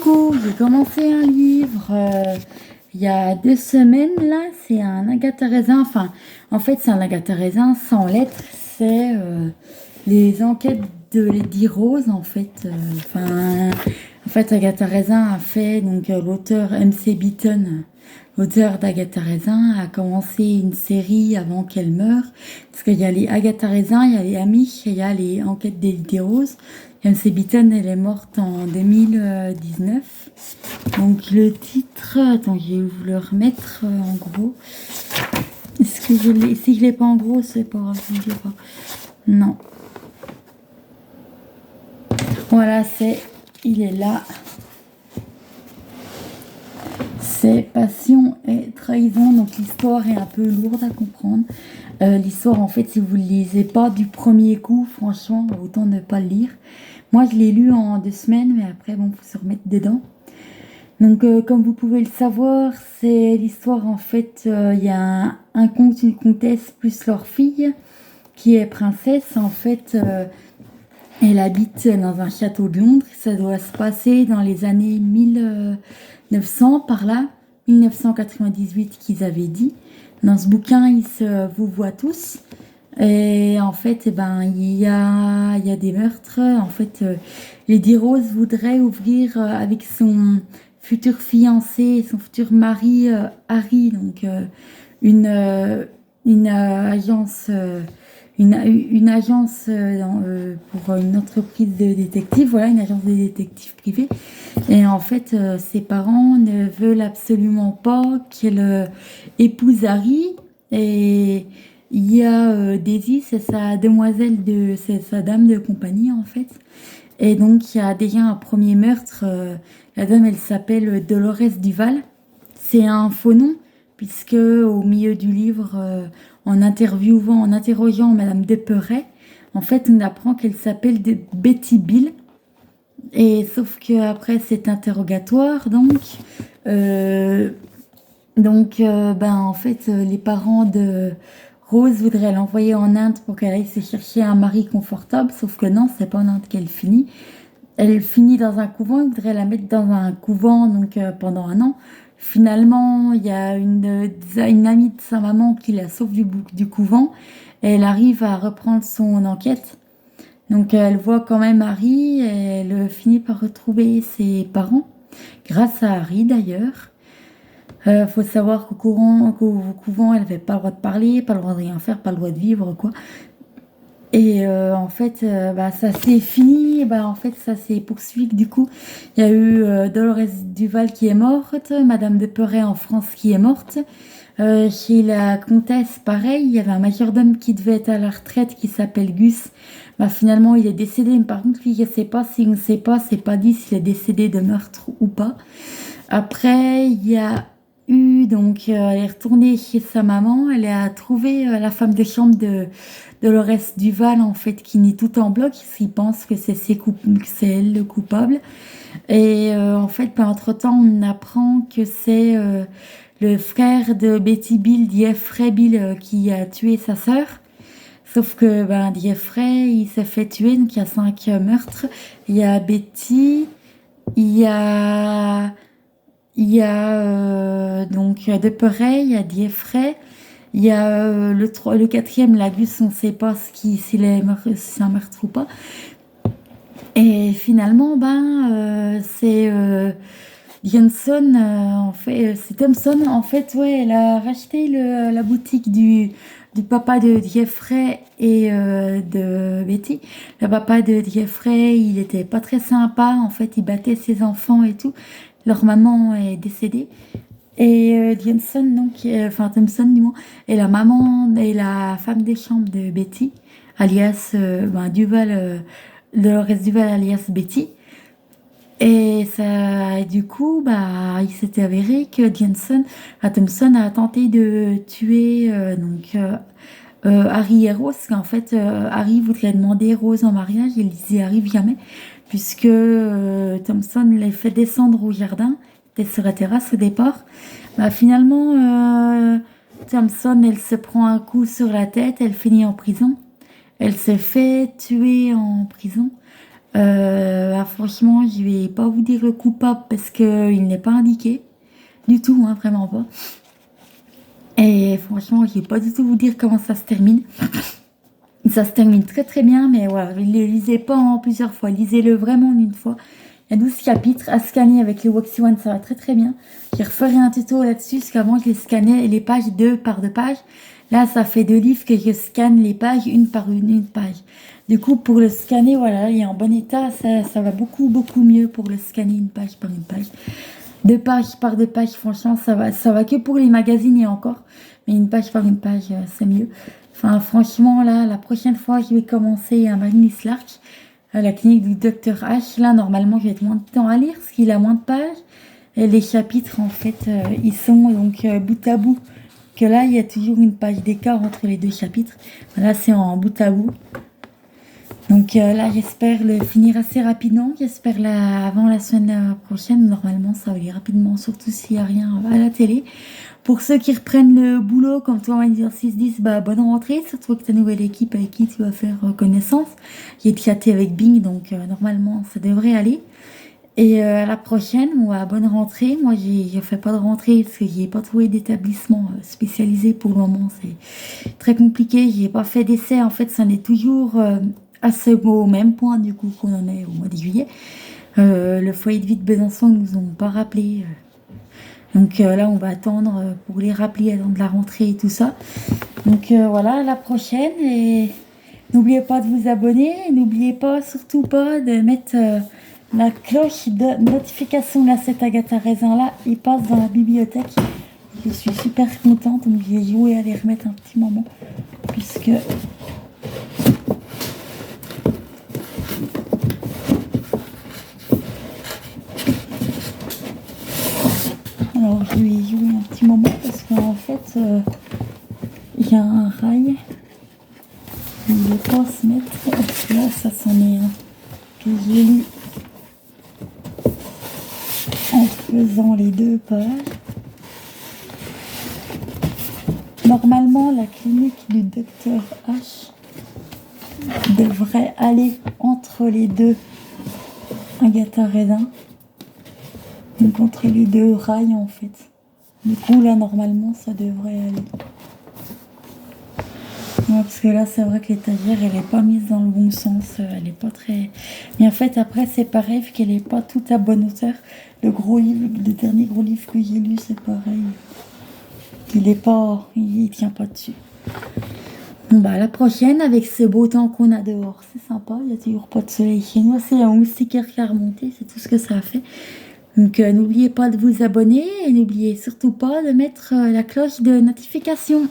Coucou, j'ai commencé un livre il y a 2 semaines là, c'est un Agatha Raisin, en fait c'est un Agatha Raisin sans lettres, c'est les enquêtes de Lady Rose en fait Agatha Raisin a fait, donc l'auteur MC Beaton, l'auteur d'Agatha Raisin, a commencé une série avant qu'elle meure, parce qu'il y a les Agatha Raisin, il y a les Amis, il y a les enquêtes de Lady Rose. MC Beaton, elle est morte en 2019. Donc le titre, attends, je vais vous le remettre en gros. Est-ce que je l'ai? Si je l'ai pas en gros, c'est pas grave, je l'ai pas. Non. Voilà, il est là. C'est Passion et Trahison. Donc l'histoire est un peu lourde à comprendre. L'histoire, en fait, si vous ne le lisez pas du premier coup, franchement, autant ne pas le lire. Moi, je l'ai lu en 2 semaines, mais après, bon, faut se remettre dedans. Donc, comme vous pouvez le savoir, c'est l'histoire, en fait, il y a un comte, une comtesse, plus leur fille, qui est princesse. En fait, elle habite dans un château de Londres. Ça doit se passer dans les années 1900, par là, 1998 qu'ils avaient dit. Dans ce bouquin, ils se vous voient tous. Et en fait, il y a des meurtres. En fait, Lady Rose voudrait ouvrir avec son futur fiancé, son futur mari Harry, donc une agence, une agence pour une entreprise de détectives, voilà, une agence de détectives privée. Et en fait, ses parents ne veulent absolument pas qu'elle épouse Harry. Et il y a Daisy, c'est sa demoiselle, c'est sa dame de compagnie en fait. Et donc il y a déjà un premier meurtre. La dame, elle s'appelle Dolores Duval. C'est un faux nom puisque au milieu du livre, en interrogeant Madame Deperet, en fait, on apprend qu'elle s'appelle Betty Bill. Et sauf que après cet interrogatoire, en fait, les parents de Rose voudraient l'envoyer en Inde pour qu'elle aille se chercher un mari confortable, sauf que non, c'est pas en Inde qu'elle finit. Elle finit dans un couvent, ils voudraient la mettre dans un couvent pendant un an. Finalement, il y a une amie de sa maman qui la sauve du couvent. Et elle arrive à reprendre son enquête. Donc elle voit quand même Harry et elle finit par retrouver ses parents, grâce à Harry d'ailleurs. Faut savoir qu'au couvent, elle n'avait pas le droit de parler, pas le droit de rien faire, pas le droit de vivre, quoi. Et en fait, ça s'est fini, en fait, ça s'est poursuivi. Du coup, il y a eu Dolores Duval qui est morte, Madame de Perret en France qui est morte. Chez la comtesse, pareil, il y avait un majordome qui devait être à la retraite qui s'appelle Gus. Finalement, il est décédé, mais par contre, lui, je ne sais pas si on ne sait pas, c'est pas dit s'il est décédé de meurtre ou pas. Après, il y a elle est retournée chez sa maman, elle a trouvé la femme de chambre de Dolores Duval, en fait, qui nie tout en bloc, s'il pense que c'est elle le coupable. Et en fait, entre-temps, on apprend que c'est le frère de Betty Bill, Jeffrey Bill, qui a tué sa sœur. Sauf que Jeffrey, il s'est fait tuer, donc il y a 5 meurtres. Il y a Betty, il y a de Perret, il y a Jeffrey, il y a le quatrième, la Gus, on ne sait pas si c'est un meurtre ou pas. Et finalement, c'est Johnson, en fait, c'est Thompson, en fait, ouais, elle a racheté la boutique du papa de Jeffrey et de Betty. Le papa de Jeffrey, il était pas très sympa, en fait, il battait ses enfants et tout. Leur maman est décédée. Et Johnson, Thompson, du moins, et la maman et la femme des chambres de Betty, alias Duval, Dolores Duval, alias Betty. Et ça, du coup, il s'était avéré que Thompson a tenté de tuer Harry et Rose. En fait, Harry voudrait demander Rose en mariage, il n'y arrive jamais, puisque Thompson les fait descendre au jardin, sur la terrasse au départ. Finalement, Thompson, elle se prend un coup sur la tête, elle finit en prison. Elle se fait tuer en prison. Franchement, je vais pas vous dire le coupable parce qu'il n'est pas indiqué. Du tout, hein, vraiment pas. Et franchement, je vais pas du tout vous dire comment ça se termine. Ça se termine très très bien, mais voilà, ne le lisez pas en plusieurs fois. Lisez-le vraiment en une fois. Il y a 12 chapitres à scanner avec le Waxy One, ça va très très bien. Je referai un tuto là-dessus, parce qu'avant je les scannais les pages deux par deux pages. Là, ça fait 2 livres que je scanne les pages une par une page. Du coup, pour le scanner, voilà, il est en bon état. Ça va beaucoup beaucoup mieux pour le scanner une page par une page. 2 pages par 2 pages, franchement, ça va que pour les magazines et encore. Mais une page par une page, c'est mieux. Enfin, franchement, là, la prochaine fois, je vais commencer à Magnus Lark, à la clinique du Docteur H. Là, normalement, je vais être moins de temps à lire, parce qu'il a moins de pages. Et les chapitres, en fait, ils sont donc bout à bout. Que là, il y a toujours une page d'écart entre les 2 chapitres. Là, c'est en bout à bout. Donc là, j'espère le finir assez rapidement. J'espère avant la semaine prochaine. Normalement, ça va aller rapidement, surtout s'il n'y a rien à la télé. Pour ceux qui reprennent le boulot, comme toi, en exercice 10, bah, bonne rentrée. Surtout que ta nouvelle équipe avec qui tu vas faire connaissance. J'ai chatté avec Bing, donc normalement, ça devrait aller. Et à la prochaine, bonne rentrée. Moi, je fais pas de rentrée parce que j'ai pas trouvé d'établissement spécialisé pour le moment. C'est très compliqué. J'ai pas fait d'essai. En fait, ça en est toujours au même point du coup qu'on en est au mois de juillet. Le foyer de vie de Besançon ne nous ont pas rappelé. Donc là, on va attendre pour les rappeler, attendre la rentrée et tout ça. Donc voilà, à la prochaine. Et n'oubliez pas de vous abonner. N'oubliez pas, surtout pas, de mettre la cloche de notification. Là, cet Agatha Raisin là, il passe dans la bibliothèque. Je suis super contente. Donc j'ai joué à les remettre un petit moment. Puisque... Alors je vais y jouer un petit moment parce qu'en fait il y a un rail. Il ne veut pas se mettre. Là ça c'en est un que j'ai lu en faisant les 2 pages. Normalement la clinique du Docteur H devrait aller entre les 2 Agatha Raisin. Donc entre les 2 rails en fait. Du coup là normalement ça devrait aller. Ouais, parce que là c'est vrai que l'étagère elle est pas mise dans le bon sens, elle est pas très... Mais en fait après c'est pareil vu qu'elle est pas toute à bonne hauteur. Le gros livre, le dernier gros livre que j'ai lu c'est pareil. Il tient pas dessus. Bon bah à la prochaine avec ce beau temps qu'on a dehors, c'est sympa, il y a toujours pas de soleil chez nous, c'est un moustiquaire qui a remonté, c'est tout ce que ça a fait. Donc n'oubliez pas de vous abonner et n'oubliez surtout pas de mettre la cloche de notification.